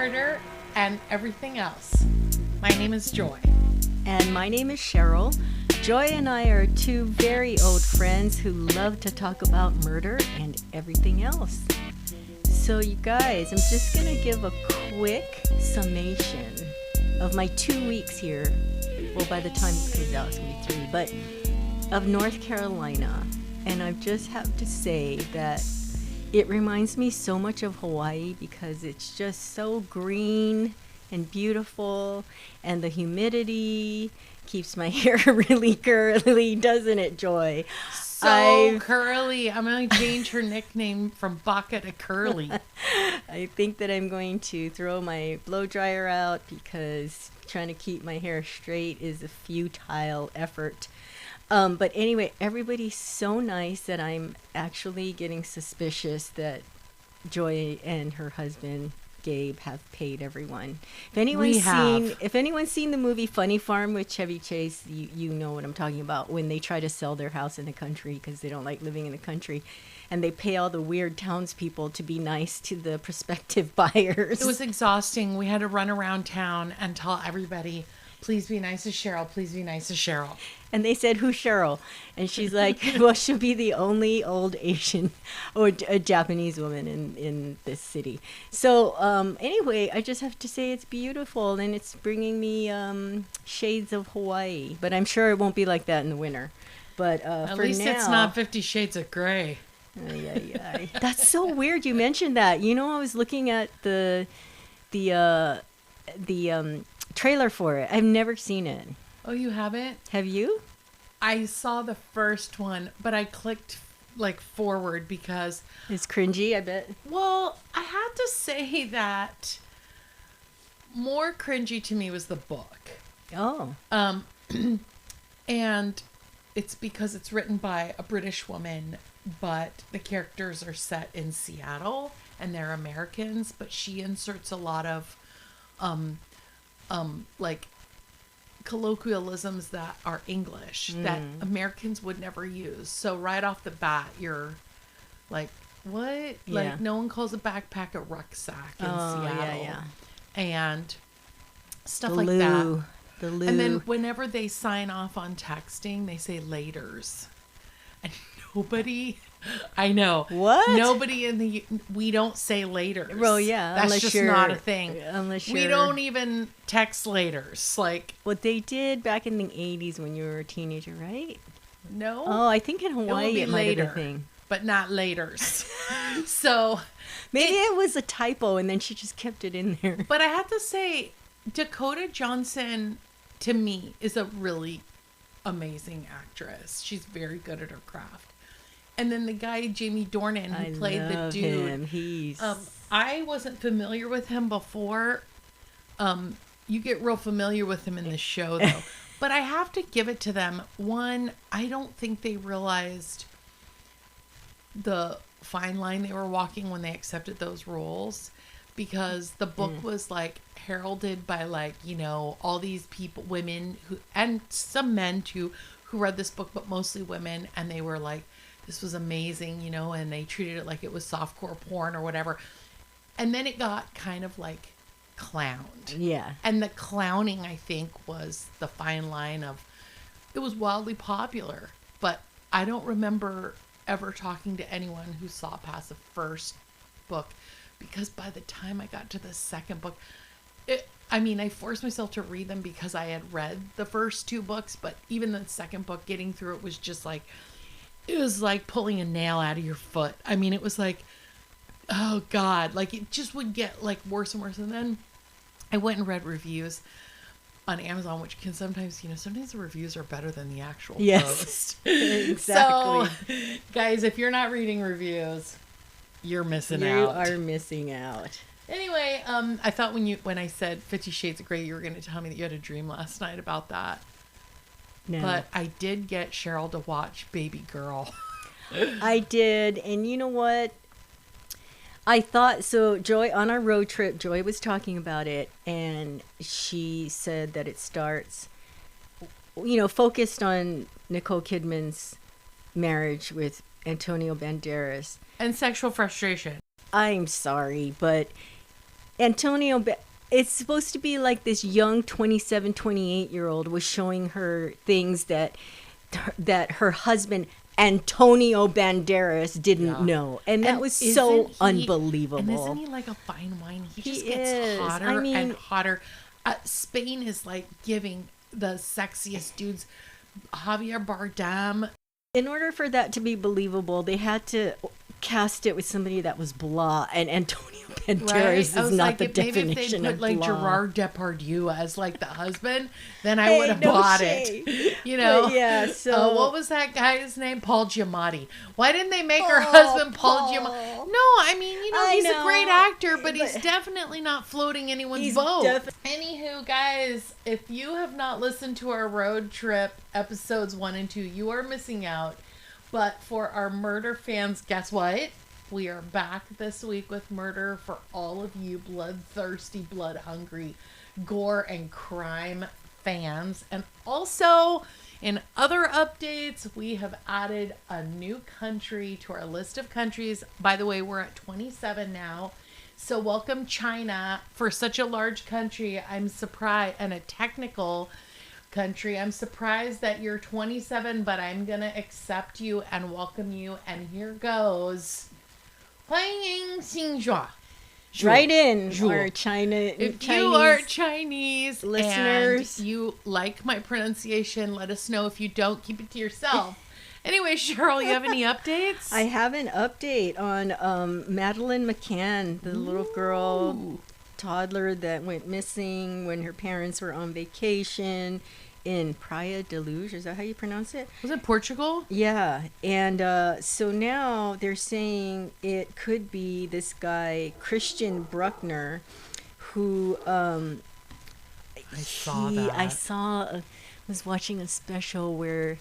murder and everything else. My name is Joy. And my name is Cheryl. Joy and I are two very old friends who love to talk about murder and everything else. So you guys, I'm just going to give a quick summation of my 2 weeks here. Well, by the time this comes out, it's going to be 3, but of North Carolina. And I just have to say that it reminds me so much of Hawaii because it's just so green and beautiful, and the humidity keeps my hair really curly, doesn't it, Joy? So curly. I'm going to change her nickname from Baka to Curly. I think that I'm going to throw my blow dryer out because trying to keep my hair straight is a futile effort. But anyway, everybody's so nice that I'm actually getting suspicious that Joy and her husband Gabe have paid everyone. If anyone's seen the movie Funny Farm with Chevy Chase, you know what I'm talking about, when they try to sell their house in the country because they don't like living in the country, and they pay all the weird townspeople to be nice to the prospective buyers. It was exhausting. We had to run around town and tell everybody, please be nice to Cheryl. Please be nice to Cheryl. And they said, who's Cheryl? And she's like, well, she'll be the only old Asian or a Japanese woman in this city. So anyway, I just have to say it's beautiful, and it's bringing me shades of Hawaii. But I'm sure it won't be like that in the winter. But At for least now, it's not 50 Shades of Grey. Yeah. That's so weird you mentioned that. You know, I was looking at the trailer for it. I've never seen it. Oh, you haven't? Have you? I saw the first one, but I clicked forward because It's cringy, I bet. well, I have to say that more cringy to me was the book. Oh. And it's because it's written by a British woman, but the characters are set in Seattle and they're Americans, but she inserts a lot of like colloquialisms that are English that Americans would never use. So right off the bat, you're like, what? Yeah. Like, no one calls a backpack a rucksack in Seattle. Yeah. And stuff The like loo. that. The loo. And then whenever they sign off on texting, they say laters. And nobody, I know. What? Nobody we don't say laters. Well, yeah. That's unless just you're, not a thing. Unless you're... We don't even text laters. Like, What they did back in the 80s when you were a teenager, right? no. Oh, I think in it will Hawaii be it might have been a later, thing. but not laters. So, Maybe it was a typo and then she just kept it in there. but I have to say, Dakota Johnson, to me, is a really amazing actress. She's very good at her craft. And then the guy, Jamie Dornan, who played the dude. Him. He's... I wasn't familiar with him before. You get real familiar with him in the show, though. But I have to give it to them. One, I don't think they realized the fine line they were walking when they accepted those roles, because the book was like heralded by, like, you know, all these people, women who, and some men too, who read this book, but mostly women, and they were like, this was amazing, you know, and they treated it like it was softcore porn or whatever. And then it got kind of like clowned. Yeah. And the clowning, I think, was the fine line of, it was wildly popular, but I don't remember ever talking to anyone who saw past the first book, because by the time I got to the second book, I forced myself to read them because I had read the first 2 books, but even the second book, getting through it was just like, it was like pulling a nail out of your foot. I mean, it was like, oh God, like it just would get like worse and worse. And then I went and read reviews on Amazon, which can sometimes, you know, sometimes the reviews are better than the actual post. Exactly. So, guys, if you're not reading reviews, you're missing out. You are missing out. Anyway, I thought when I said 50 Shades of Grey, you were going to tell me that you had a dream last night about that. No. But I did get Cheryl to watch Baby Girl. I did. And you know what? I thought, so Joy, on our road trip, Joy was talking about it, and she said that it starts, you know, focused on Nicole Kidman's marriage with Antonio Banderas. And sexual frustration. I'm sorry, but Antonio, it's supposed to be like this young 27, 28-year-old was showing her things that her husband Antonio Banderas didn't know, and that was so unbelievable. And isn't he like a fine wine? He just He gets is. hotter I mean, and hotter. Spain is like giving the sexiest dudes. Javier Bardem. In order for that to be believable, they had to cast it with somebody that was blah, and Antonio Banderas is not the definition maybe if they put of like blah. Gerard Depardieu as like the husband, then I would have bought it. You know? But yeah. So what was that guy's name? Paul Giamatti. Why didn't they make her husband Paul Giamatti? No, I mean, he's a great actor, but he's definitely not floating anyone's boat. Anywho, guys, if you have not listened to our road trip episodes 1 and 2, you are missing out. But for our murder fans, guess what? We are back this week with murder for all of you bloodthirsty, blood-hungry, gore and crime fans. And also, in other updates, we have added a new country to our list of countries. By the way, we're at 27 now. So welcome, China. For such a large country, I'm surprised, and a technical country, I'm surprised that you're 27, but I'm gonna accept you and welcome you. And here goes. 欢迎新joie. Right in, our Chinese. If you are Chinese listeners, and you like my pronunciation, let us know. If you don't, keep it to yourself. Anyway, Cheryl, you have any updates? I have an update on Madeleine McCann, the little girl, toddler that went missing when her parents were on vacation in Praia de Luz. Is that how you pronounce it? Was it Portugal? Yeah. And so now they're saying it could be this guy, Christian Bruckner, who I was watching a special where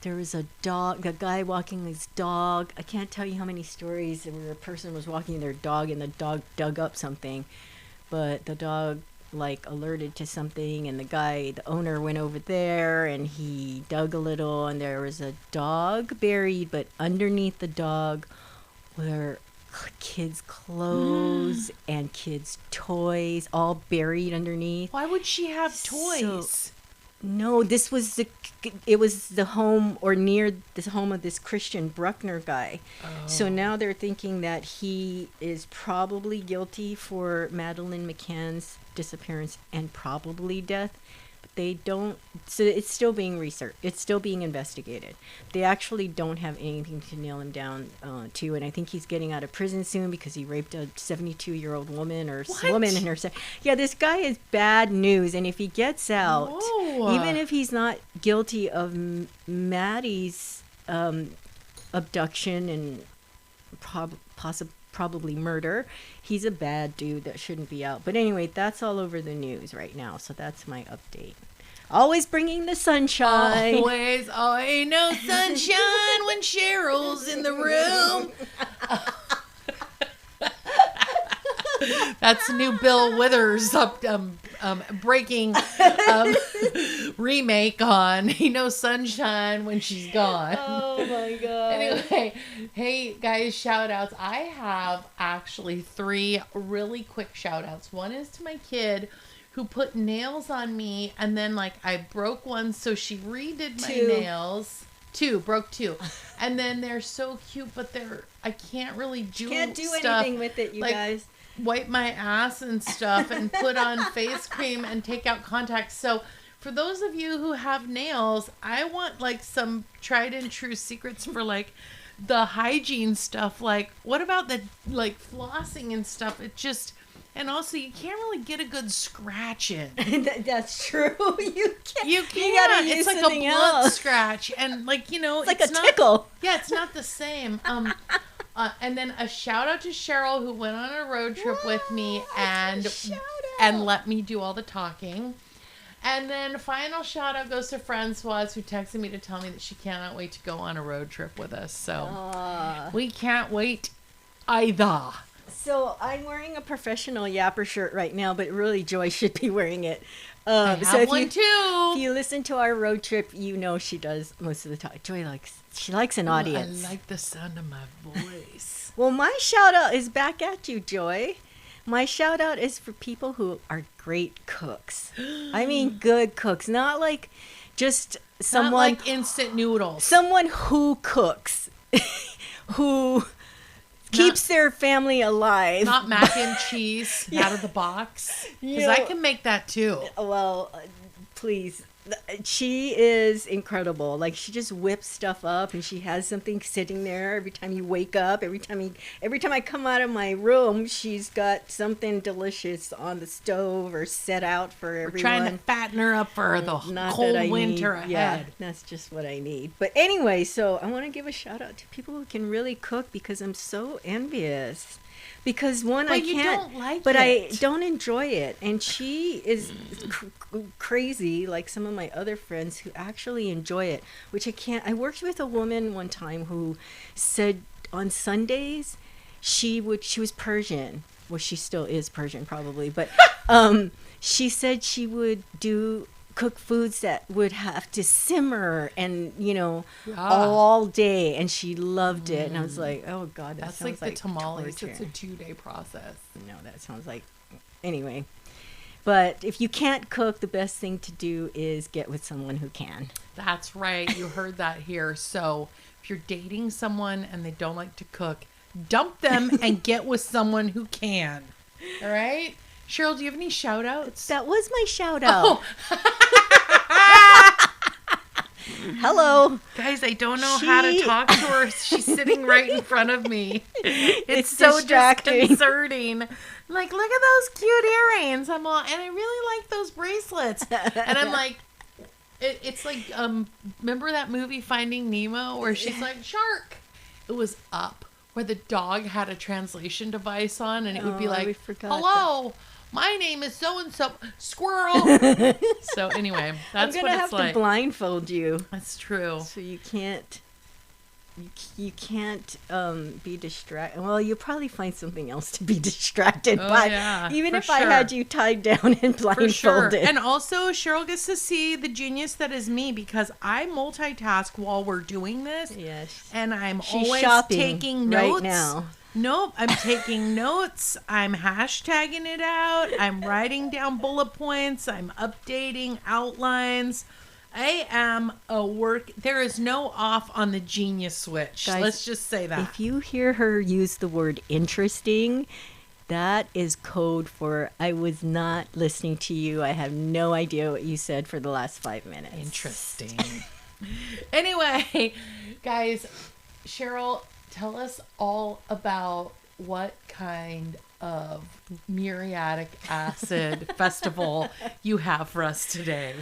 there was a guy walking his dog. I can't tell you how many stories where a person was walking their dog and the dog dug up something, but the dog alerted to something, and the owner went over there and he dug a little, and there was a dog buried, but underneath the dog were kids' clothes and kids' toys all buried underneath. Why would she have toys? No, it was the home, or near the home of this Christian Bruckner guy. Oh. So now they're thinking that he is probably guilty for Madeleine McCann's disappearance and probably death. But they don't, so it's still being researched. It's still being investigated. They actually don't have anything to nail him down to, and I think he's getting out of prison soon because he raped a 72-year-old woman or woman in her. Yeah, this guy is bad news, and if he gets out, even if he's not guilty of Maddie's abduction and probably murder, he's a bad dude that shouldn't be out. But anyway, that's all over the news right now, so that's my update. Always bringing the sunshine. Always no sunshine when Cheryl's in the room. That's new Bill Withers breaking remake on Ain't No Sunshine When She's Gone. Oh my god. Anyway, hey guys, shout outs. I have actually 3 really quick shout outs. One is to my kid who put nails on me, and then I broke one, so she redid my nails. Broke 2. And then they're so cute, but I can't really do anything with it, you guys. Wipe my ass and stuff and put on face cream and take out contacts. So for those of you who have nails, I want some tried and true secrets for the hygiene stuff. What about the flossing and stuff? And also you can't really get a good scratch in. That's true. You can't. You gotta use it's like a blood scratch, and it's like a tickle. Yeah, it's not the same. And then a shout out to Cheryl, who went on a road trip with me and let me do all the talking. And then final shout out goes to Francoise, who texted me to tell me that she cannot wait to go on a road trip with us. So we can't wait either. So I'm wearing a professional Yapper shirt right now, but really Joy should be wearing it. I have one too. If you listen to our road trip, you know she does most of the time. Joy likes an audience. I like the sound of my voice. Well, my shout out is back at you, Joy. My shout out is for people who are great cooks. I mean, good cooks, not like just someone Not like instant noodles. someone who cooks, who keeps their family alive. Not mac and cheese out of the box. Because I can make that too. Well, please. She is incredible. Like, she just whips stuff up, and she has something sitting there every time you wake up. Every time I come out of my room, she's got something delicious on the stove or set out for everyone. We're trying to fatten her up for the cold winter ahead. Yeah, that's just what I need. But anyway, so I want to give a shout out to people who can really cook, because I'm so envious. Because I can't, you don't like but it. I don't enjoy it. And she is crazy, like some of my other friends who actually enjoy it, which I can't. I worked with a woman one time who said on Sundays she was Persian. Well, she still is Persian probably, but she said she would cook foods that would have to simmer and all day, and she loved it. And I was like, oh God, that sounds like the tamales. torture. It's a 2-day process. No, that sounds like anyway. But if you can't cook, the best thing to do is get with someone who can. That's right. You heard that here. So if you're dating someone and they don't like to cook, dump them and get with someone who can. All right? Cheryl, do you have any shout outs? That was my shout out. Oh. Hello. Guys, I don't know how to talk to her. She's sitting right in front of me. It's so distracting. disconcerting. Like, look at those cute earrings. And I really like those bracelets. And I'm like, it's like, remember that movie Finding Nemo where she's like, shark? It was up, where the dog had a translation device on, and it would be like, hello. My name is so-and-so, squirrel. So anyway, that's what it's like. I'm going to have to blindfold you. That's true. So you can't be distracted. Well, you'll probably find something else to be distracted by. Yeah, even if I had you tied down and blindfolded. For sure. And also, Cheryl gets to see the genius that is me, because I multitask while we're doing this. Yes. And I'm She's always taking notes. right now. Nope, I'm taking notes. I'm hashtagging it out. I'm writing down bullet points. I'm updating outlines. I am a work. There is no off on the genius switch. Guys, let's just say that. If you hear her use the word interesting, that is code for I was not listening to you. I have no idea what you said for the last 5 minutes. Interesting. Anyway, guys, Cheryl, tell us all about what kind of muriatic acid festival you have for us today.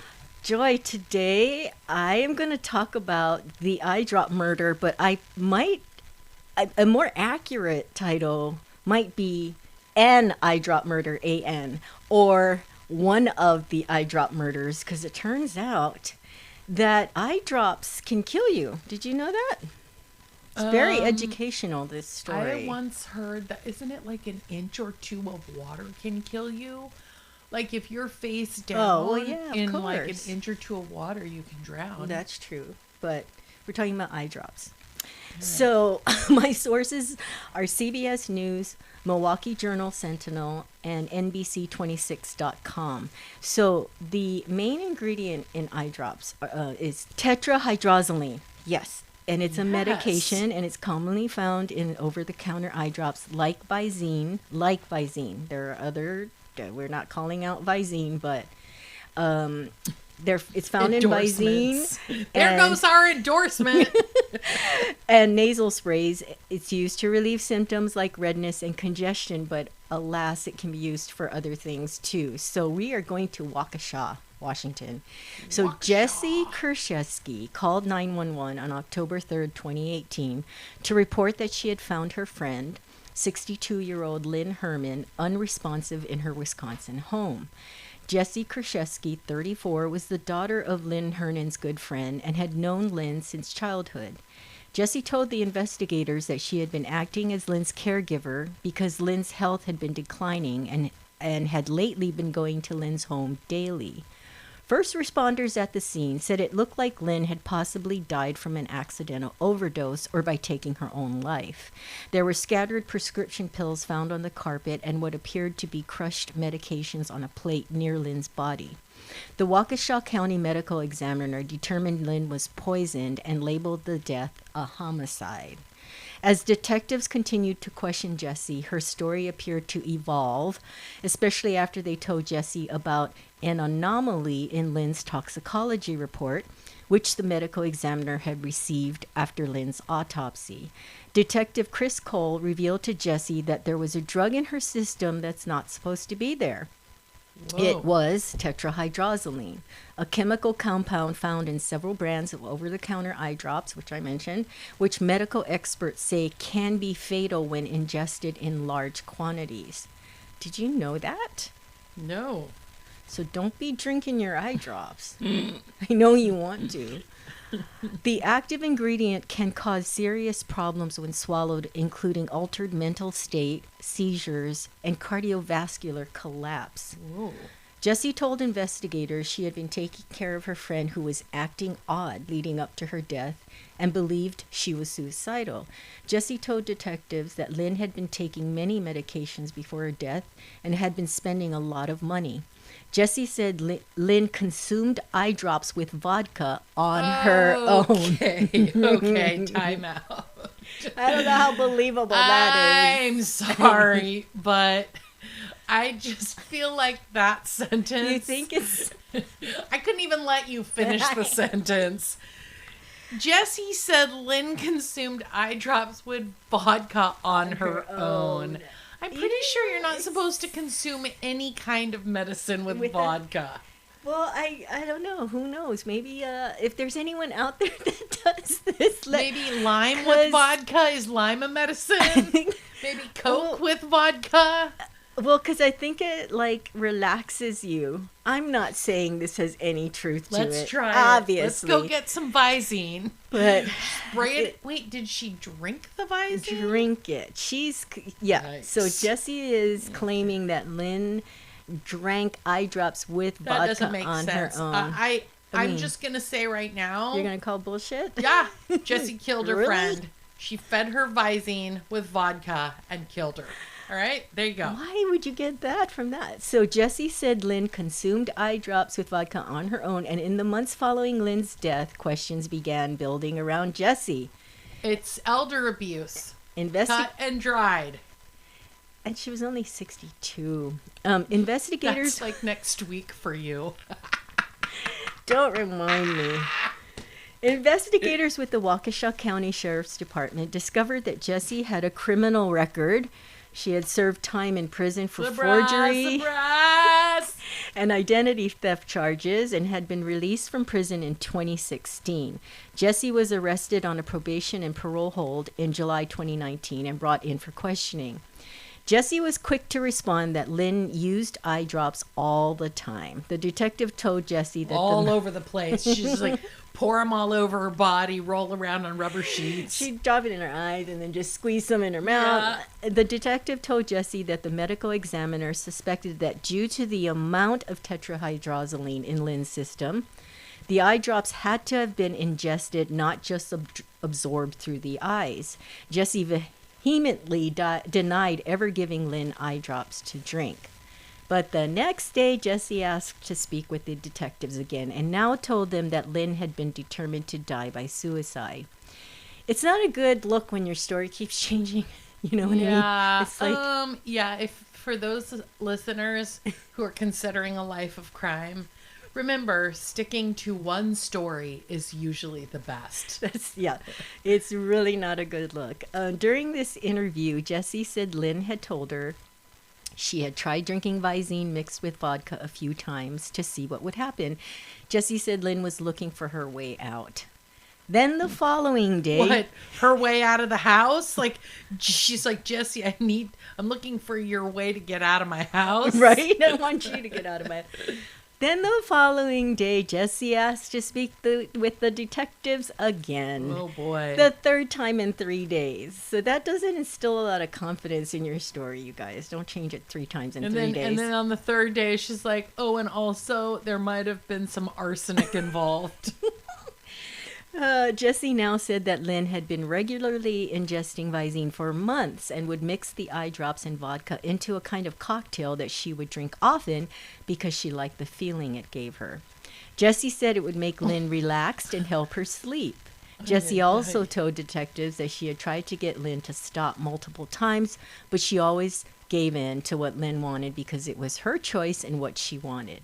Joy, today I am going to talk about the eye drop murder, but a more accurate title might be an eye drop murder, AN, or one of the eye drop murders, because it turns out that eye drops can kill you. Did you know that? It's very educational, this story. I once heard that, isn't it like an inch or two of water can kill you? Like if you're face down in like an inch or two of water, you can drown. That's true. But we're talking about eye drops. Yeah. So my sources are CBS News, Milwaukee Journal Sentinel, and NBC26.com. So the main ingredient in eye drops is tetrahydrozoline. Yes. And it's a medication, and it's commonly found in over-the-counter eye drops like Visine. There are other, we're not calling out Visine, but it's found in Visine. There goes our endorsement. And nasal sprays. It's used to relieve symptoms like redness and congestion, but alas, it can be used for other things too. So we are going to Waukesha, Washington. So Jesse Kershesky called 911 on October 3rd, 2018 to report that she had found her friend, 62-year-old Lynn Herman, unresponsive in her Wisconsin home. Jessie Kershesky, 34, was the daughter of Lynn Herman's good friend and had known Lynn since childhood. Jessie told the investigators that she had been acting as Lynn's caregiver because Lynn's health had been declining and had lately been going to Lynn's home daily. First responders at the scene said it looked like Lynn had possibly died from an accidental overdose or by taking her own life. There were scattered prescription pills found on the carpet and what appeared to be crushed medications on a plate near Lynn's body. The Waukesha County medical examiner determined Lynn was poisoned and labeled the death a homicide. As detectives continued to question Jessie, her story appeared to evolve, especially after they told Jessie about an anomaly in Lynn's toxicology report, which the medical examiner had received after Lynn's autopsy. Detective Chris Cole revealed to Jessie that there was a drug in her system that's not supposed to be there. Whoa. It was tetrahydrozoline, a chemical compound found in several brands of over-the-counter eye drops, which I mentioned, which medical experts say can be fatal when ingested in large quantities. Did you know that? No. So don't be drinking your eye drops. I know you want to. The active ingredient can cause serious problems when swallowed, including altered mental state, seizures, and cardiovascular collapse. Whoa. Jessie told investigators she had been taking care of her friend who was acting odd leading up to her death and believed she was suicidal. Jessie told detectives that Lynn had been taking many medications before her death and had been spending a lot of money. Jessie said Lynn consumed eye drops with vodka on her own. Okay, time out. I don't know how believable that is. I'm sorry, but I just feel like that sentence. You think it's... I couldn't even let you finish the sentence. Jessie said Lynn consumed eye drops with vodka on her own. I'm pretty sure you're not supposed to consume any kind of medicine with vodka. Well, I don't know. Who knows? Maybe if there's anyone out there that does this. Maybe lime with vodka. Is lime a medicine? Maybe Coke with vodka. Well, because I think it, like, relaxes you. I'm not saying this has any truth to it. Let's try obviously. It. Let's go get some Visine. But spray it. Wait, did she drink the Visine? Drink it. Yeah. Nice. So Jessie is claiming that Lynn drank eye drops with that vodka doesn't make on sense. her own. I'm just going to say right now. You're going to call bullshit? Yeah. Jessie killed her Really? friend. She fed her Visine with vodka and killed her. All right, there you go. Why would you get that from that? So Jessie said Lynn consumed eye drops with vodka on her own, and in the months following Lynn's death, questions began building around Jessie. It's elder abuse. Cut and dried. And she was only 62. Investigators... That's like next week for you. Don't remind me. Investigators with the Waukesha County Sheriff's Department discovered that Jessie had a criminal record. She had served time in prison for forgery and identity theft charges and had been released from prison in 2016. Jessie was arrested on a probation and parole hold in July 2019 and brought in for questioning. Jessie was quick to respond that Lynn used eye drops all the time. The detective told Jessie that all over the place. She's just like pour them all over her body, roll around on rubber sheets. She'd drop it in her eyes and then just squeeze them in her mouth. Yeah. The detective told Jessie that the medical examiner suspected that due to the amount of tetrahydrozoline in Lynn's system, the eye drops had to have been ingested, not just absorbed through the eyes. Jessie vehemently denied ever giving Lynn eye drops to drink. But the next day, Jessie asked to speak with the detectives again and now told them that Lynn had been determined to die by suicide. It's not a good look when your story keeps changing. You know what I mean? It's like, if for those listeners who are considering a life of crime, remember, sticking to one story is usually the best. It's really not a good look. During this interview, Jessie said Lynn had told her she had tried drinking Visine mixed with vodka a few times to see what would happen. Jessie said Lynn was looking for her way out. Then the following day... What? Her way out of the house? Like, she's like, Jessie, I'm looking for your way to get out of my house. Right? I want you to get out of my... Then the following day, Jesse asked to speak with the detectives again. Oh boy. The third time in 3 days. So that doesn't instill a lot of confidence in your story, you guys. Don't change it 3 times in 3 days. And then on the third day, she's like, oh, and also there might have been some arsenic involved. Jesse now said that Lynn had been regularly ingesting Visine for months and would mix the eye drops and vodka into a kind of cocktail that she would drink often because she liked the feeling it gave her. Jesse said it would make Lynn relaxed and help her sleep. Jesse also told detectives that she had tried to get Lynn to stop multiple times, but she always gave in to what Lynn wanted because it was her choice and what she wanted.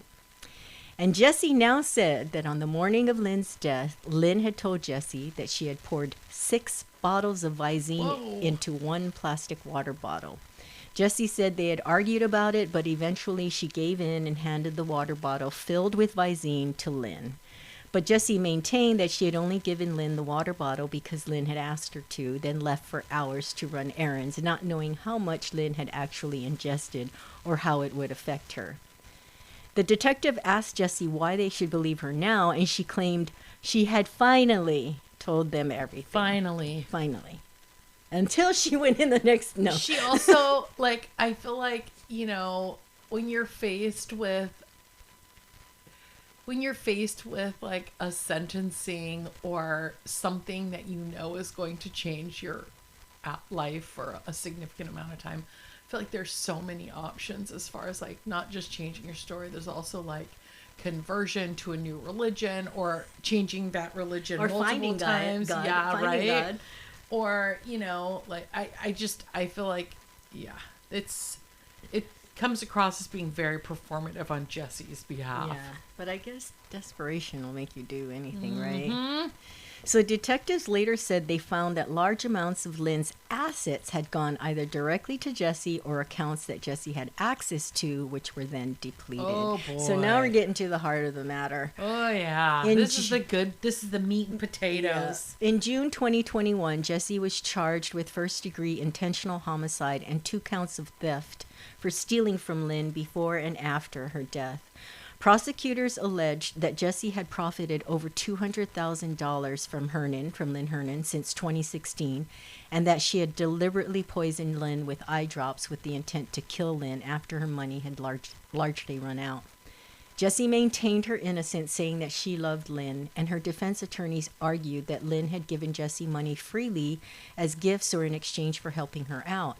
And Jesse now said that on the morning of Lynn's death, Lynn had told Jesse that she had poured 6 bottles of Visine into 1 plastic water bottle. Jesse said they had argued about it, but eventually she gave in and handed the water bottle filled with Visine to Lynn. But Jesse maintained that she had only given Lynn the water bottle because Lynn had asked her to, then left for hours to run errands, not knowing how much Lynn had actually ingested or how it would affect her. The detective asked Jesse why they should believe her now, and she claimed she had finally told them everything. Finally. Until she went in the next... No. She also, like, I feel like, when you're faced with, like, a sentencing or something that you know is going to change your life for a significant amount of time, I feel like there's so many options as far as, like, not just changing your story. There's also, like, conversion to a new religion or changing that religion or multiple times. God, yeah, right. God. Or, like, I feel like, yeah, it comes across as being very performative on Jesse's behalf. Yeah, but I guess desperation will make you do anything, Mm-hmm. right? So detectives later said they found that large amounts of Lynn's assets had gone either directly to Jesse or accounts that Jesse had access to, which were then depleted. Oh, boy. So now we're getting to the heart of the matter. Oh, yeah. This is the meat and potatoes. Yeah. In June 2021, Jesse was charged with first-degree intentional homicide and 2 counts of theft for stealing from Lynn before and after her death. Prosecutors alleged that Jesse had profited over $200,000 from Lynn Hernan since 2016, and that she had deliberately poisoned Lynn with eye drops with the intent to kill Lynn after her money had largely run out. Jesse maintained her innocence, saying that she loved Lynn, and her defense attorneys argued that Lynn had given Jesse money freely as gifts or in exchange for helping her out.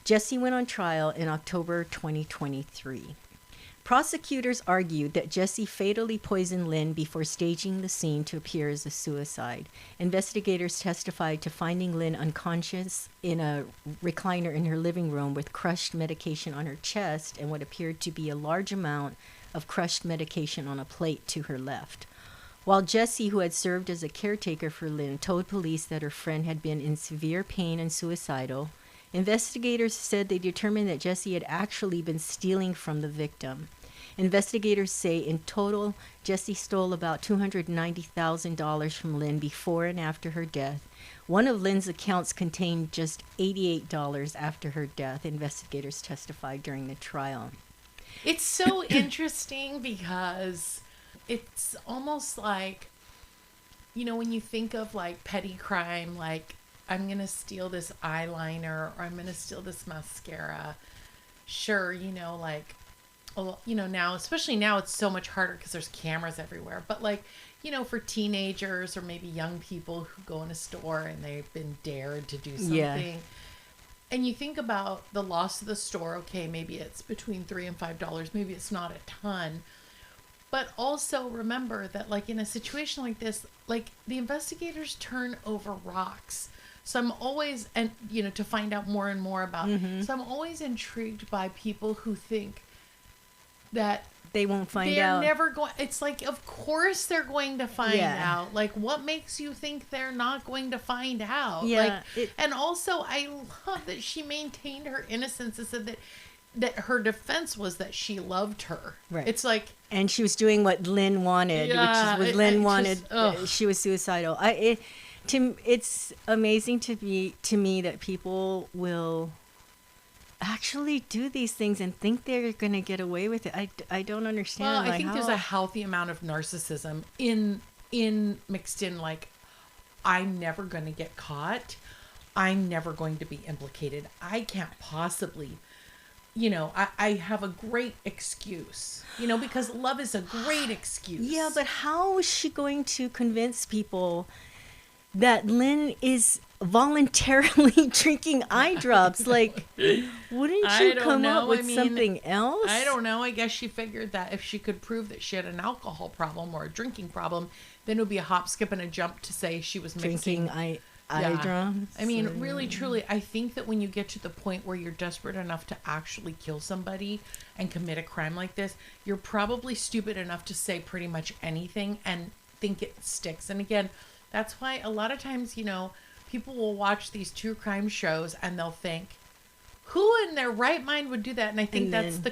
Jesse went on trial in October 2023. Prosecutors argued that Jesse fatally poisoned Lynn before staging the scene to appear as a suicide. Investigators testified to finding Lynn unconscious in a recliner in her living room with crushed medication on her chest and what appeared to be a large amount of crushed medication on a plate to her left. While Jesse, who had served as a caretaker for Lynn, told police that her friend had been in severe pain and suicidal, investigators said they determined that Jesse had actually been stealing from the victim. Investigators say in total, Jesse stole about $290,000 from Lynn before and after her death. One of Lynn's accounts contained just $88 after her death, investigators testified during the trial. It's so interesting because it's almost like, when you think of, like, petty crime, like, I'm going to steal this eyeliner or I'm going to steal this mascara. Sure, like, now, especially now, it's so much harder because there's cameras everywhere. But, like, for teenagers or maybe young people who go in a store and they've been dared to do something. Yeah. And you think about the loss of the store. Okay, maybe it's between $3 and $5. Maybe it's not a ton. But also remember that, like, in a situation like this, like, the investigators turn over rocks. So I'm always, to find out more and more about it. So I'm always intrigued by people who think that they won't find they're out. never going. It's like, of course they're going to find out. Like, what makes you think they're not going to find out? Yeah. And also, I love that she maintained her innocence and said that her defense was that she loved her. Right. It's like, and she was doing what Lynn wanted, Yeah, which is what Lynn wanted. ugh. She was suicidal. It's amazing to me that people will actually do these things and think they're going to get away with it. I don't understand. Well, I like, think how... there's a healthy amount of narcissism in mixed in, like, I'm never going to get caught. I'm never going to be implicated. I can't possibly, I have a great excuse, because love is a great excuse. Yeah, but how is she going to convince people that Lynn is voluntarily drinking eye drops? Like, wouldn't you come up with something else? I don't know. I guess she figured that if she could prove that she had an alcohol problem or a drinking problem, then it would be a hop, skip, and a jump to say she was mixing drinking eye drops. I mean, really, truly, I think that when you get to the point where you're desperate enough to actually kill somebody and commit a crime like this, you're probably stupid enough to say pretty much anything and think it sticks. And again, that's why a lot of times, people will watch these true crime shows and they'll think, who in their right mind would do that? And I think that's the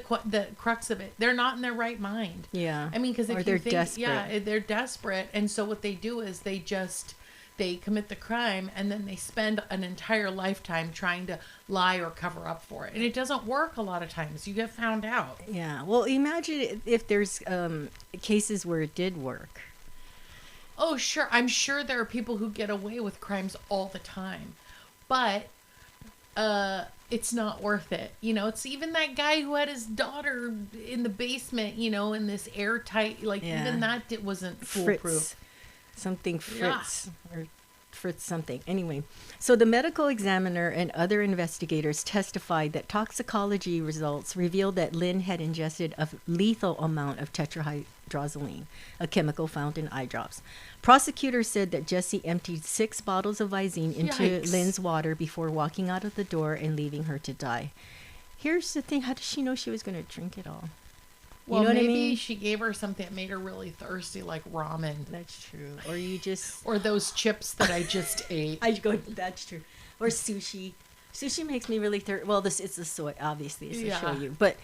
crux of it. They're not in their right mind. Yeah. I mean, because if they're desperate. Yeah, they're desperate. And so what they do is they commit the crime and then they spend an entire lifetime trying to lie or cover up for it. And it doesn't work a lot of times. You get found out. Yeah. Well, imagine if there's cases where it did work. Oh, sure. I'm sure there are people who get away with crimes all the time. But it's not worth it. It's even that guy who had his daughter in the basement, in this airtight, even that wasn't foolproof. Fritz. Something Fritz. Yeah. Or Fritz something. Anyway, so the medical examiner and other investigators testified that toxicology results revealed that Lynn had ingested a lethal amount of tetrahydrozoline, a chemical found in eye drops. Prosecutors said that Jesse emptied 6 bottles of Visine into Lynn's water before walking out of the door and leaving her to die. Here's the thing. How did she know she was going to drink it all? Well, maybe she gave her something that made her really thirsty, like ramen. That's true. Or you just... Or those chips that I just ate. That's true. Or sushi. Sushi makes me really thirsty. Well, it's the soy, obviously, it's to show you. But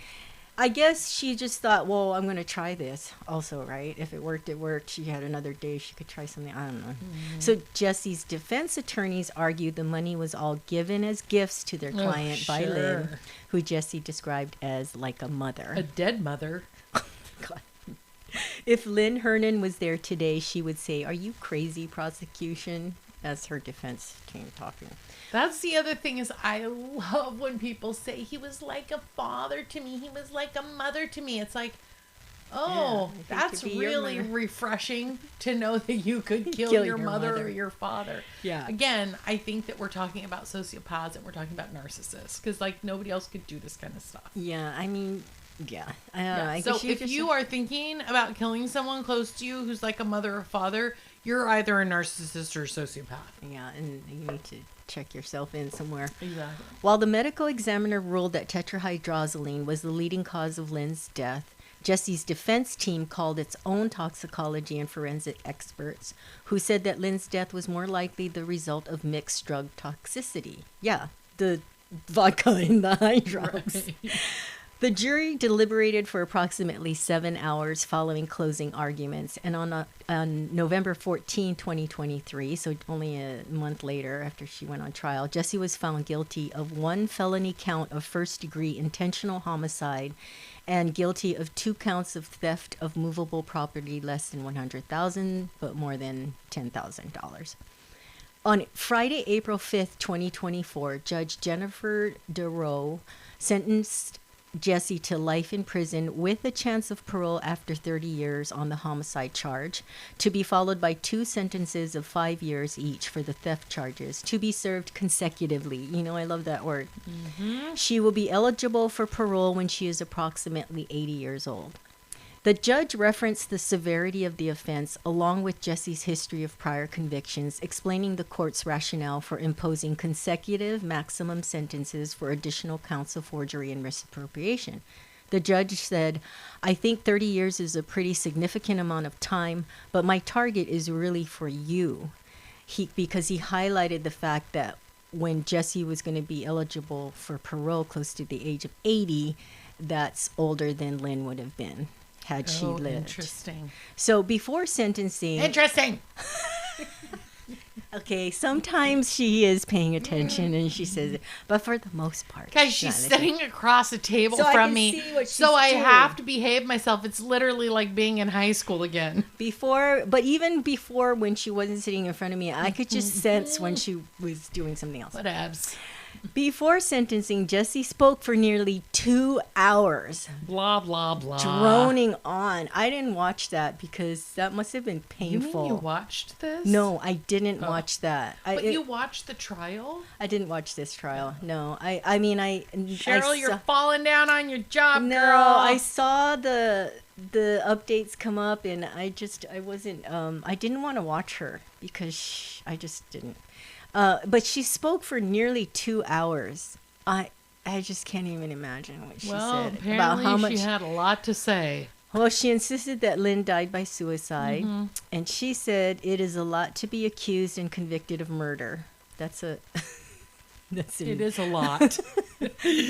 I guess she just thought, well, I'm going to try this also, right? If it worked, it worked. She had another day. She could try something. I don't know. Mm-hmm. So Jesse's defense attorneys argued the money was all given as gifts to their client by Lynn, who Jesse described as like a mother. A dead mother. God. If Lynn Hernan was there today, she would say, "Are you crazy, prosecution?" As her defense team talking. That's the other thing is I love when people say he was like a father to me. He was like a mother to me. It's like, oh, that's really refreshing to know that you could kill your mother or your father. Yeah. Again, I think that we're talking about sociopaths and we're talking about narcissists because nobody else could do this kind of stuff. Yeah, I mean... Yeah. I so if you are thinking about killing someone close to you who's like a mother or father, you're either a narcissist or a sociopath. Yeah, and you need to check yourself in somewhere. Exactly. While the medical examiner ruled that tetrahydrozoline was the leading cause of Lynn's death, Jesse's defense team called its own toxicology and forensic experts, who said that Lynn's death was more likely the result of mixed drug toxicity. Yeah, the vodka in the eye drops. Right. The jury deliberated for approximately 7 hours following closing arguments, and on November 14, 2023, so only a month later after she went on trial, Jesse was found guilty of 1 felony count of first-degree intentional homicide and guilty of 2 counts of theft of movable property less than $100,000 but more than $10,000. On Friday, April 5th, 2024, Judge Jennifer DeRoe sentenced Jesse to life in prison with a chance of parole after 30 years on the homicide charge, to be followed by 2 sentences of 5 years each for the theft charges, to be served consecutively. I love that word. Mm-hmm. She will be eligible for parole when she is approximately 80 years old. The judge referenced the severity of the offense along with Jesse's history of prior convictions, explaining the court's rationale for imposing consecutive maximum sentences for additional counts of forgery and misappropriation. The judge said, "I think 30 years is a pretty significant amount of time, but my target is really for you." Because he highlighted the fact that when Jesse was going to be eligible for parole close to the age of 80, that's older than Lynn would have been had she lived. Interesting. So before sentencing... Interesting! Okay, sometimes she is paying attention and she says it, but for the most part, Guys, she's not sitting across a table So I from can me, see what so she's I doing. have to behave myself. It's literally like being in high school again. But even before when she wasn't sitting in front of me, I could just sense when she was doing something else. Whatevs. Before sentencing, Jesse spoke for nearly 2 hours, Blah, blah, blah. droning on. I didn't watch that because that must have been You painful. mean you watched this? No, I didn't Oh. watch that. But you watched the trial? I didn't watch this trial. No, I mean, Cheryl, you're falling down on your job, no, girl. I saw the updates come up, and I wasn't. I didn't want to watch her because I just didn't. But she spoke for nearly 2 hours. I just can't even imagine what she said apparently about how much. she had a lot to say. Well, she insisted that Lynn died by suicide, Mm-hmm. and she said it is a lot to be accused and convicted of murder. That's a. It is a lot.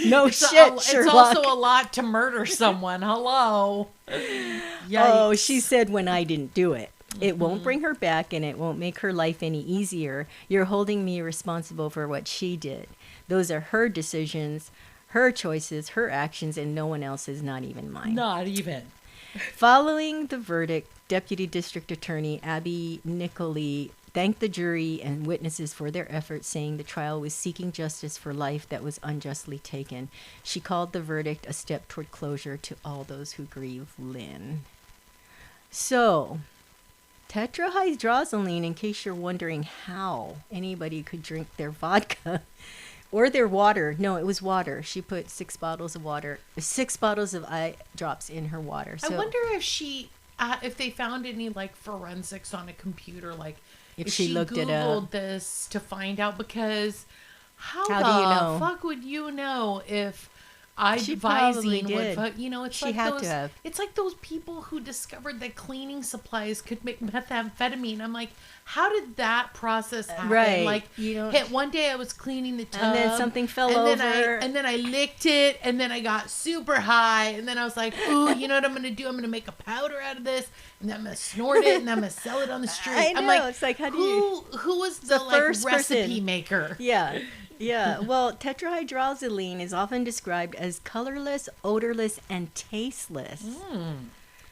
No It's shit, it's Sherlock. also a lot to murder someone. Hello. Yikes. Oh, she said when I didn't do it. It won't bring her back and it won't make her life any easier. You're holding me responsible for what she did. Those are her decisions, her choices, her actions, and no one else's, not even mine. Not even. Following the verdict, Deputy District Attorney Abby Nicoli thanked the jury and witnesses for their efforts, saying the trial was seeking justice for life that was unjustly taken. She called the verdict a step toward closure to all those who grieve Lynn. So, tetrahydrozoline, in case you're wondering how anybody could drink their vodka or their water. No, it was water. She put 6 bottles of eye drops in her water. So I wonder if they found any like forensics on a computer, like If she looked it Googled up. this to find out, because how How the do you know? fuck would you know if She probably Visine did. would, it's She like had those, to have. it's like those people who discovered that cleaning supplies could make methamphetamine. I'm like, how did that process happen? Right. Like, You don't- one day I was cleaning the tub, And then something fell and over. then I licked it, and then I got super high, and then I was like, ooh, you know what I'm gonna do? I'm gonna make a powder out of this, and then I'm gonna snort it, and I'm gonna sell it on the street. I know. I'm like, It's like, how do you... who was the first recipe person. maker? Yeah. Yeah. Well, tetrahydrozoline is often described as colorless, odorless, and tasteless.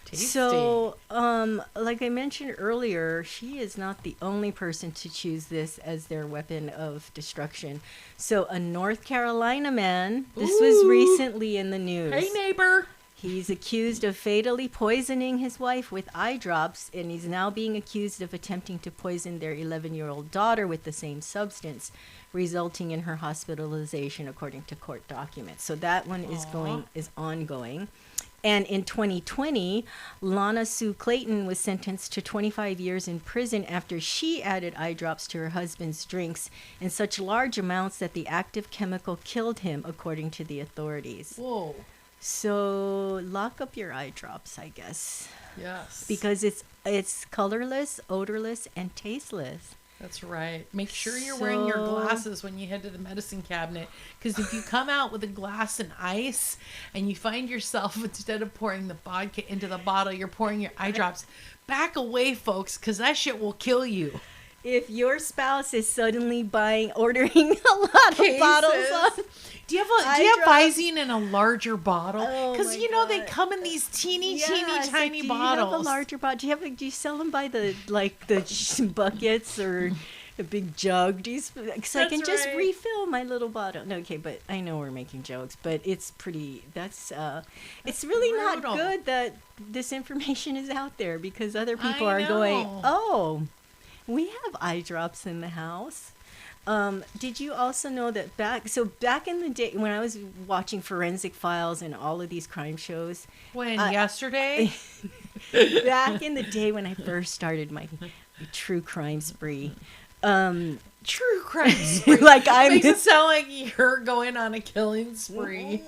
Tasty. So, like I mentioned earlier, she is not the only person to choose this as their weapon of destruction. So, a North Carolina man, this was Ooh. recently in the news. Hey, neighbor. He's accused of fatally poisoning his wife with eye drops, and he's now being accused of attempting to poison their 11-year-old daughter with the same substance, resulting in her hospitalization, according to court documents. So that one is ongoing. And in 2020, Lana Sue Clayton was sentenced to 25 years in prison after she added eye drops to her husband's drinks in such large amounts that the active chemical killed him, according to the authorities. Whoa. So lock up your eye drops, I guess, Yes. because it's colorless, odorless, and tasteless. That's right. Make sure you're wearing your So- glasses when you head to the medicine cabinet, because if you come out with a glass and ice and you find yourself, instead of pouring the vodka into the bottle, you're pouring your eye drops, back away, folks, because that shit will kill you. If your spouse is suddenly ordering a lot of bottles of Do you eye have drops. Visine in a larger bottle? Oh Because my they God. come in these teeny Yes, tiny do bottles. You have a larger bottle? Do you sell them by the buckets or a big jug? Because I That's can just right. refill my little bottle. No, okay, but I know we're making jokes, but it's pretty. It's really not brutal. good that this information is out there, because other people I are going, know. oh, we have eye drops in the house. Did you also know that back in the day when I was watching Forensic Files and all of these crime shows, When yesterday? back in the day when I first started my true crime spree, True crime spree. like I'm Makes it sound like you're going on a killing spree.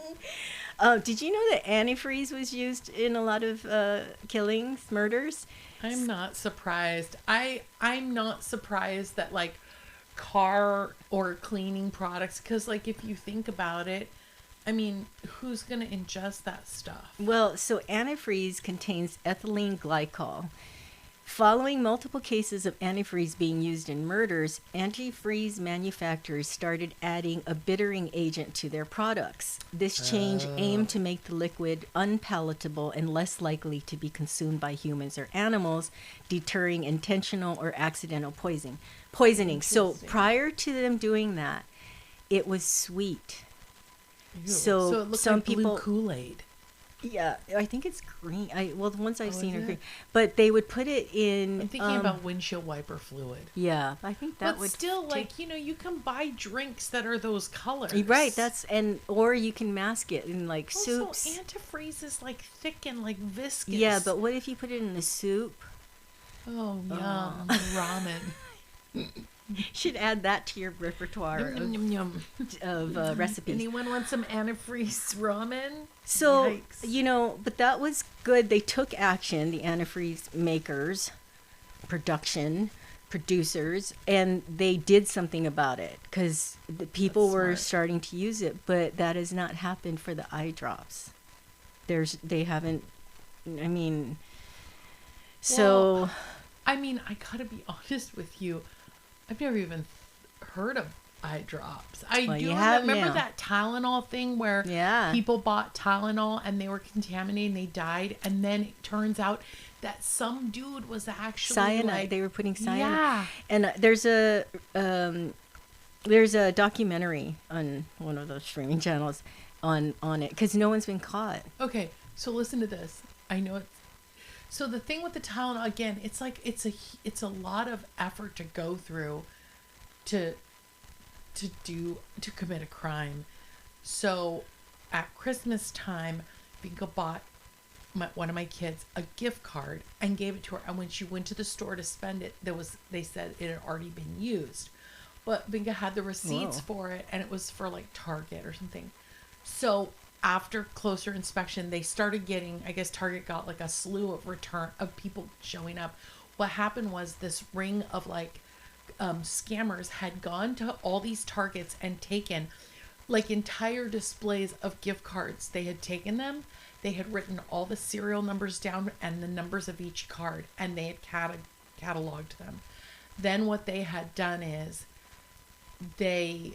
did you know that antifreeze was used in a lot of killings, murders? I'm not surprised. I'm not surprised that like car or cleaning products, because like if you think about it, I mean, who's gonna ingest that stuff? Well, so antifreeze contains ethylene glycol. Following multiple cases of antifreeze being used in murders, antifreeze manufacturers started adding a bittering agent to their products. This change aimed to make the liquid unpalatable and less likely to be consumed by humans or animals, deterring intentional or accidental poisoning. So Interesting. prior to them doing that, it was sweet. Ew. So it looks some like blue people- Kool-Aid. Yeah, I think it's green. Well, the ones I've Oh, seen is are it? green, but they would put it in. I'm thinking about windshield wiper fluid. Yeah, I think that But would still, take- like, you can buy drinks that are those colors. Right, or you can mask it in like also, soups. antifreeze is like thick and like viscous. Yeah, but what if you put it in the soup? Oh, yum. Ramen. Should add that to your repertoire Yum, yum, yum, yum. of recipes. Anyone want some antifreeze ramen? So, Yikes. but that was good. They took action, the antifreeze makers, producers, and they did something about it because the people That's were smart. starting to use it, but that has not happened for the eye drops. They haven't, I mean, so. Well, I mean, I gotta be honest with you. I've never even heard of eye drops. I Well, do you have remember now. that Tylenol thing where Yeah. people bought Tylenol and they were contaminated and they died. And then it turns out that some dude was actually Cyanide. like, They were putting cyanide. yeah. And there's a documentary on one of those streaming channels on it because no one's been caught. Okay, so listen to this. I know it's so the thing with the Tylenol again. It's like it's a lot of effort to go through to commit a crime. So at Christmas time, Binka bought one of my kids a gift card and gave it to her. And when she went to the store to spend it, they said it had already been used, but Binka had the receipts Whoa. for it, and it was for like Target or something. So after closer inspection, they started getting, I guess Target got like a slew of people showing up. What happened was this ring of like scammers had gone to all these Targets and taken like entire displays of gift cards. They had taken them, they had written all the serial numbers down and the numbers of each card, and they had cataloged them. Then what they had done is they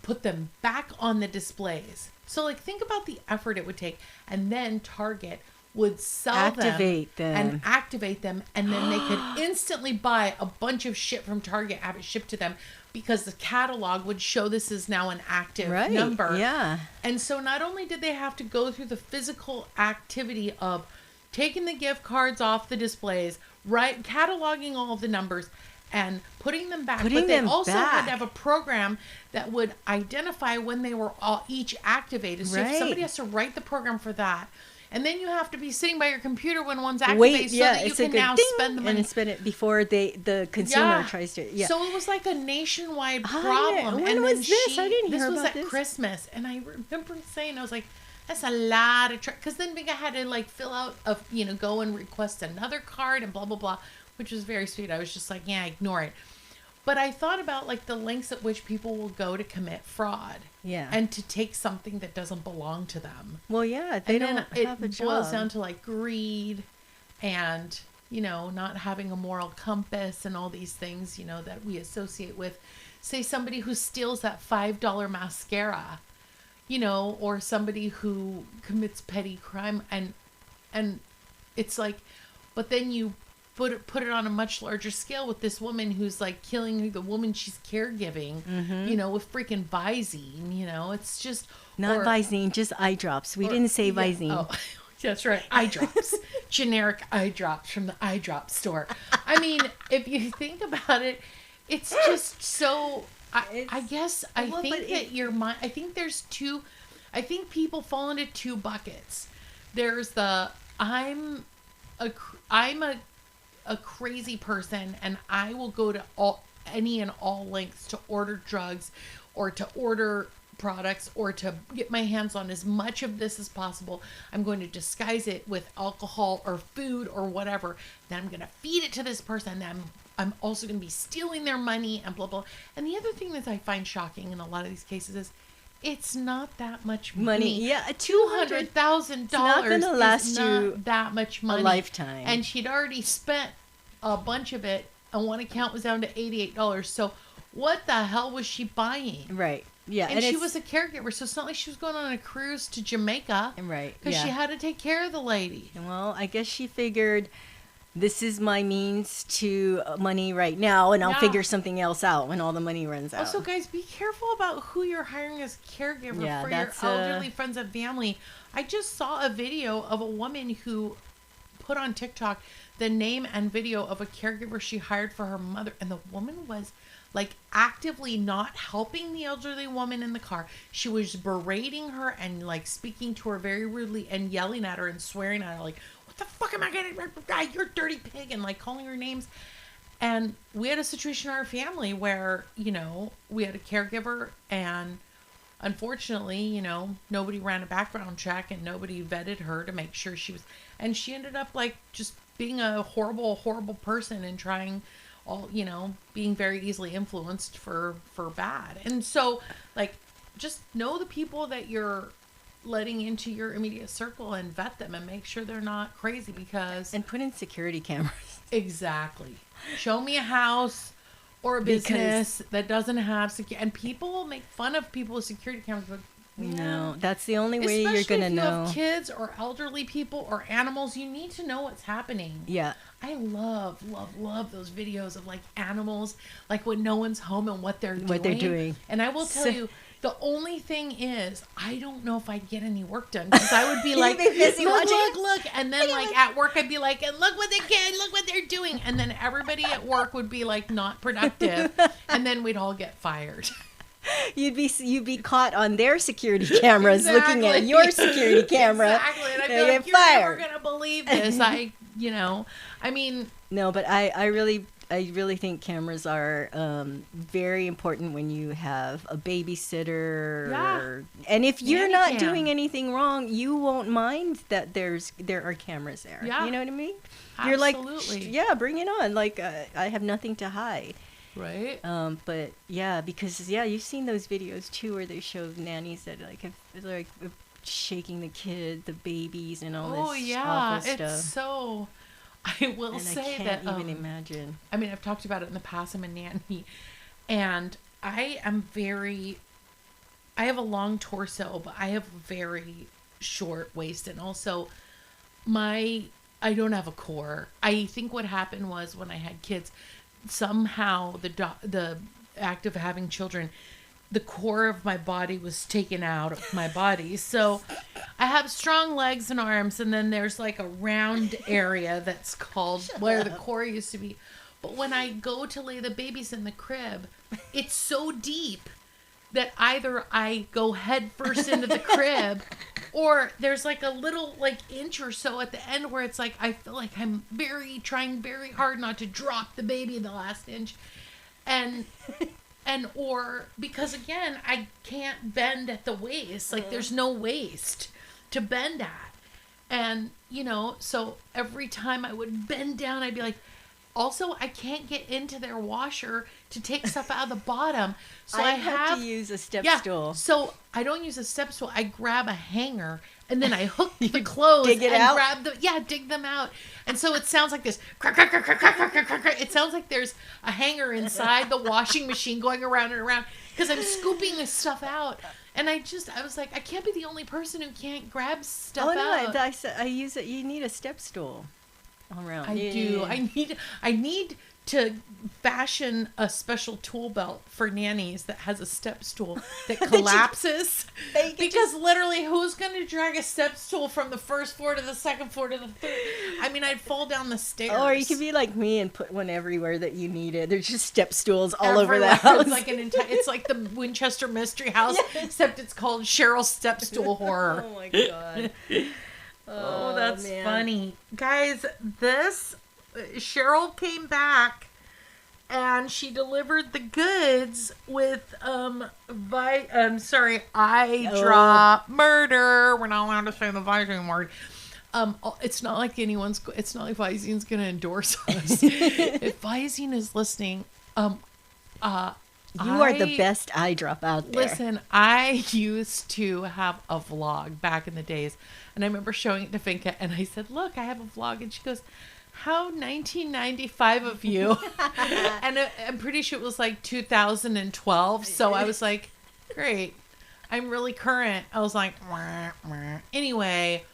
put them back on the displays. So like think about the effort it would take, and then Target would sell Activate them them. and activate them, and then they could instantly buy a bunch of shit from Target, have it shipped to them, because the catalog would show this is now an active Right. number. Yeah. And so not only did they have to go through the physical activity of taking the gift cards off the displays, right, cataloging all of the numbers and putting them back, Putting but they them also had back. to have a program that would identify when they were all each activated. So if Right. somebody has to write the program for that, and then you have to be sitting by your computer when one's activated so that you it's a can good now ding, spend the money. and spend it before the consumer tries to. Yeah. So it was like a nationwide Oh, yeah. problem. When and was then this? I didn't this hear was about at this. Christmas, and I remember saying, I was like, that's a lot of because then I had to like fill out go and request another card and blah blah blah, which was very sweet. I was just like, yeah, ignore it. But I thought about like the lengths at which people will go to commit fraud. Yeah. And to take something that doesn't belong to them. Well, yeah, they And then don't have a it boils job. down to like greed and, not having a moral compass and all these things, that we associate with, say, somebody who steals that $5 mascara, or somebody who commits petty crime and it's like, but then you put it on a much larger scale with this woman who's like killing the woman she's caregiving, with freaking Visine, it's just Not Visine, just eye drops. We didn't say Visine. Oh, that's right. Eye drops. Generic eye drops from the eye drop store. I mean, if you think about it, it's just so. I guess I well, think but that your mind. I think there's two. I think people fall into two buckets. There's the I'm a crazy person, and I will go to any and all lengths to order drugs or to order products or to get my hands on as much of this as possible. I'm going to disguise it with alcohol or food or whatever. Then I'm going to feed it to this person. Then I'm also going to be stealing their money and blah, blah. And the other thing that I find shocking in a lot of these cases is it's not that much money. Yeah, $200,000 not gonna last is not you that much money. lifetime. And she'd already spent a bunch of it, and one account was down to $88. So what the hell was she buying? Right. Yeah. And she was a caregiver, so it's not like she was going on a cruise to Jamaica. Right. Because she had to take care of the lady. Well, I guess she figured this is my means to money right now, and I'll figure something else out when all the money runs out. Also, guys, be careful about who you're hiring as caregiver for your elderly friends and family. I just saw a video of a woman who put on TikTok the name and video of a caregiver she hired for her mother, and the woman was like actively not helping the elderly woman in the car. She was berating her and like speaking to her very rudely and yelling at her and swearing at her like, "What the fuck am I gonna, you're a dirty pig," and like calling her names. And we had a situation in our family where, you know, we had a caregiver, and unfortunately, you know, nobody ran a background check and nobody vetted her to make sure she was, and she ended up like just being a horrible person and trying all, you know, being very easily influenced for bad. And so like, just know the people that you're letting into your immediate circle and vet them and make sure they're not crazy, because and put in security cameras. Exactly. Show me a house or a business that doesn't have security. And people will make fun of people with security cameras, but no, that's the only way you're gonna know. Especially if you have kids or elderly people or animals, you need to know what's happening. Yeah. I love those videos of like animals, like when no one's home and what they're doing. And I will tell you, the only thing is, I don't know if I'd get any work done, because I would be like, look, and then like at work I'd be like, and look what they're doing, and then everybody at work would be like not productive, and then we'd all get fired. You'd be caught on their security cameras looking at your security camera. Exactly, and I'd be like, you're never gonna believe this. I mean, no, but I really think cameras are very important when you have a babysitter. Yeah. And if you're not doing anything wrong, you won't mind that there are cameras there. Yeah. You know what I mean? Absolutely. You're like, bring it on. Like, I have nothing to hide. Right. But yeah, because you've seen those videos too where they show nannies that like shaking the babies and all this awful stuff. It's so. I will say that. I can't even imagine. I mean, I've talked about it in the past. I'm a nanny, and I have a long torso, but I have very short waist, and also I don't have a core. I think what happened was when I had kids, somehow the act of having children, the core of my body was taken out of my body. So I have strong legs and arms, and then there's like a round area that's called where the core used to be. But when I go to lay the babies in the crib, it's so deep that either I go head first into the crib, or there's like a little like inch or so at the end where it's like I feel like I'm trying very hard not to drop the baby in the last inch, or because again I can't bend at the waist, like there's no waist to bend at, and you know, so every time I would bend down I'd be like, also I can't get into their washer to take stuff out of the bottom, so I have to use a step stool. So I don't use a step stool. I grab a hanger and then I hook the clothes dig them out. And so it sounds like this. Crack, crack, crack, crack, crack, crack, crack, crack. It sounds like there's a hanger inside the washing machine going around and around because I'm scooping this stuff out. And I was like, I can't be the only person who can't grab stuff out. I use it. You need a step stool around. I do. I need to fashion a special tool belt for nannies that has a step stool that collapses. Because literally, who's going to drag a step stool from the first floor to the second floor to the third? I mean, I'd fall down the stairs. Or you could be like me and put one everywhere that you need it. There's just step stools all over the house. It's like it's like the Winchester Mystery House, except it's called Cheryl's Step Stool Horror. Oh my god. Oh, that's funny. Guys, Cheryl came back and she delivered the goods with eye drop murder. We're not allowed to say the Visine word. It's not like Visine's gonna endorse us. If Visine is listening, you are the best eye drop out there. Listen, I used to have a vlog back in the days, and I remember showing it to Finca, and I said, "Look, I have a vlog," and she goes, How 1995 of you. And I'm pretty sure it was like 2012. So I was like, great. I'm really current. I was like, wah, wah. Anyway,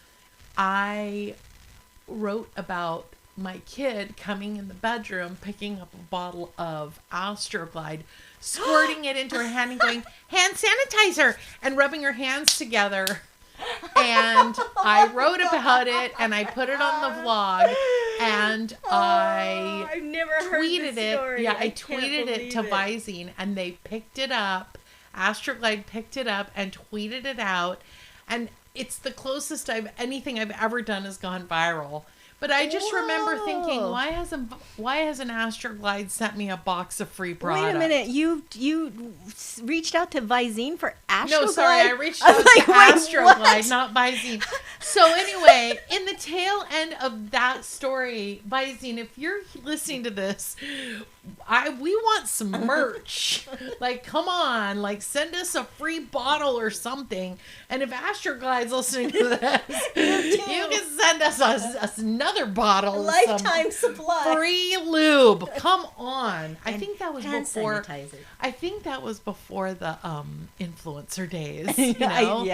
I wrote about my kid coming in the bedroom, picking up a bottle of Astroglide, squirting it into her hand and going, hand sanitizer, and rubbing her hands together. And I wrote about it and I put it on the vlog and I've never heard tweeted this story. it. Yeah, I can't tweeted it to believe Visine and they picked it up. Astroglide picked it up and tweeted it out. And it's the closest anything I've ever done has gone viral. But I just remember thinking, Whoa. why hasn't Astroglide sent me a box of free products? Wait a minute, you reached out to Visine for Astroglide? No, sorry, I reached out to Astroglide, not Visine. So anyway, in the tail end of that story, Visine, if you're listening to this, we want some merch. Like, come on, like send us a free bottle or something. And if Astroglide's listening to this, you can send us another bottle, Lifetime supply, free lube. Come on. I And think that was hand before. sanitizer. I think that was before the influencer days. You know?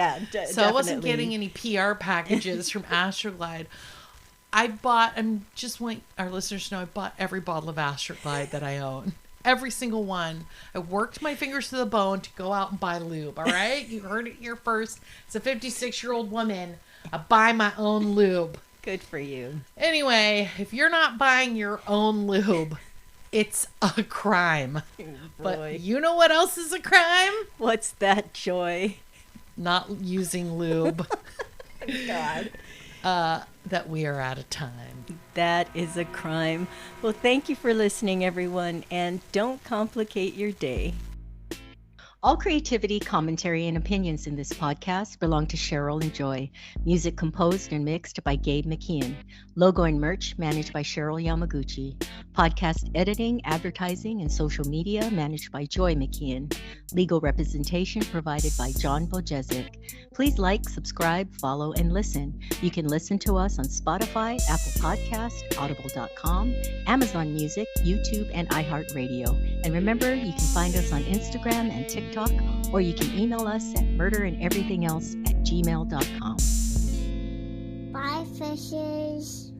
So I wasn't getting any PR packages from Astroglide. Just want our listeners to know I bought every bottle of Astroglide that I own. Every single one. I worked my fingers to the bone to go out and buy lube, all right? You heard it here first. As a 56-year-old woman, I buy my own lube. Good for you. Anyway, if you're not buying your own lube, it's a crime. Boy. But you know what else is a crime? What's that, Joy? Not using lube. God. That we are out of time. That is a crime. Well, thank you for listening, everyone, and don't complicate your day. All creativity, commentary, and opinions in this podcast belong to Cheryl and Joy. Music composed and mixed by Gabe McKeon. Logo and merch managed by Cheryl Yamaguchi. Podcast editing, advertising, and social media managed by Joy McKeon. Legal representation provided by John Bojezic. Please like, subscribe, follow, and listen. You can listen to us on Spotify, Apple Podcast, Audible.com, Amazon Music, YouTube, and iHeartRadio. And remember, you can find us on Instagram and TikTok, or you can email us at murderandeverythingelse@gmail.com. Bye, fishes.